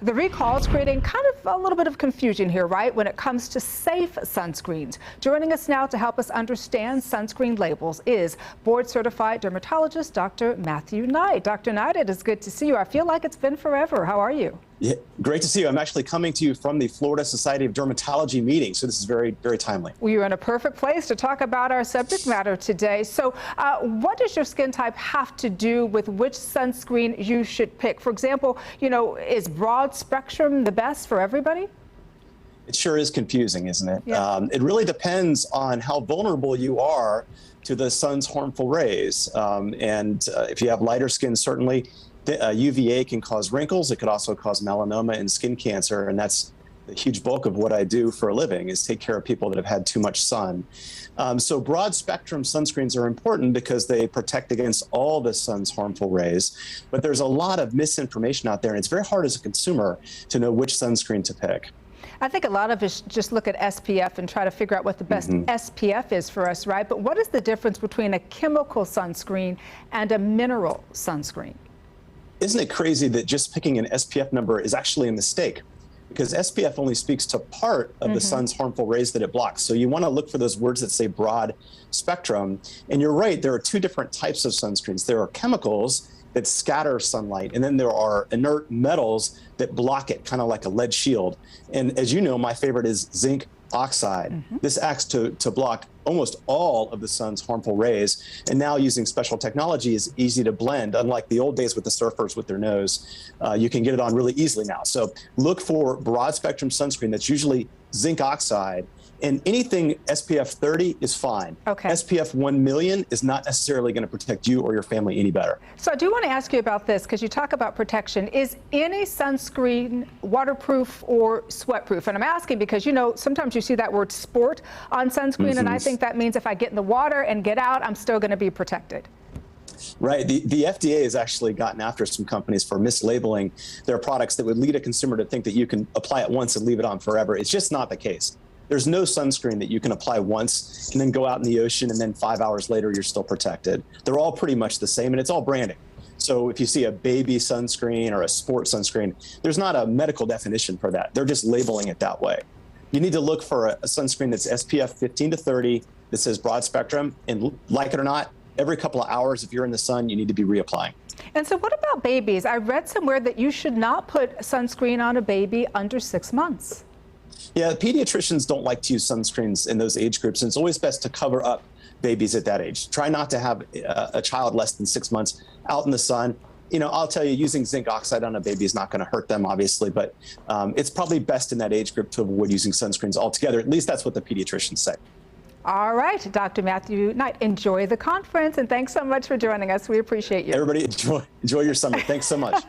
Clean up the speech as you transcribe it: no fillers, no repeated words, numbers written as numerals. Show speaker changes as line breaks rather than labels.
The recall is creating kind of a little bit of confusion here, right, when it comes to safe sunscreens. Joining us now to help us understand sunscreen labels is board-certified dermatologist Dr. Matthew Knight. Dr. Knight, it is good to see you. I feel like it's been forever. How are you?
Yeah, great to see you. I'm actually coming to you from the Florida Society of Dermatology meeting, so this is very, very timely.
Well, you're in a perfect place to talk about our subject matter today. So what does your skin type have to do with which sunscreen you should pick? For example, is broad spectrum the best for everybody?
It sure is confusing, isn't it?
Yeah.
It really depends on how vulnerable you are to the sun's harmful rays. If you have lighter skin, certainly UVA can cause wrinkles. It could also cause melanoma and skin cancer, and that's the huge bulk of what I do for a living, is take care of people that have had too much sun. So broad spectrum sunscreens are important because they protect against all the sun's harmful rays, but there's a lot of misinformation out there, and it's very hard as a consumer to know which sunscreen to pick.
I think a lot of us just look at SPF and try to figure out what the best SPF is for us, right? But what is the difference between a chemical sunscreen and a mineral sunscreen?
Isn't it crazy that just picking an SPF number is actually a mistake? Because SPF only speaks to part of the sun's harmful rays that it blocks. So you want to look for those words that say broad spectrum. And you're right, there are two different types of sunscreens. There are chemicals that scatter sunlight, and then there are inert metals that block it, kind of like a lead shield. And as you know, my favorite is zinc oxide. This acts to block almost all of the sun's harmful rays. And now using special technology is easy to blend. Unlike the old days with the surfers with their nose, you can get it on really easily now. So look for broad spectrum sunscreen that's usually zinc oxide, and anything SPF 30 is fine.
Okay.
SPF 1 million is not necessarily going to protect you or your family any better.
So I do want to ask you about this, because you talk about protection. Is any sunscreen waterproof or sweatproof? And I'm asking because, sometimes you see that word sport on sunscreen, and I think that means if I get in the water and get out, I'm still going to be protected.
Right. The FDA has actually gotten after some companies for mislabeling their products that would lead a consumer to think that you can apply it once and leave it on forever. It's just not the case. There's no sunscreen that you can apply once and then go out in the ocean and then 5 hours later you're still protected. They're all pretty much the same, and it's all branding. So if you see a baby sunscreen or a sport sunscreen, there's not a medical definition for that. They're just labeling it that way. You need to look for a sunscreen that's SPF 15 to 30 that says broad spectrum, and like it or not, every couple of hours, if you're in the sun, you need to be reapplying.
And so what about babies? I read somewhere that you should not put sunscreen on a baby under 6 months.
Yeah, pediatricians don't like to use sunscreens in those age groups, and it's always best to cover up babies at that age. Try not to have a child less than 6 months out in the sun. I'll tell you, using zinc oxide on a baby is not going to hurt them, obviously, but it's probably best in that age group to avoid using sunscreens altogether. At least that's what the pediatricians say.
All right, Dr. Matthew Knight, enjoy the conference, and thanks so much for joining us. We appreciate you.
Everybody, enjoy your summer. Thanks so much.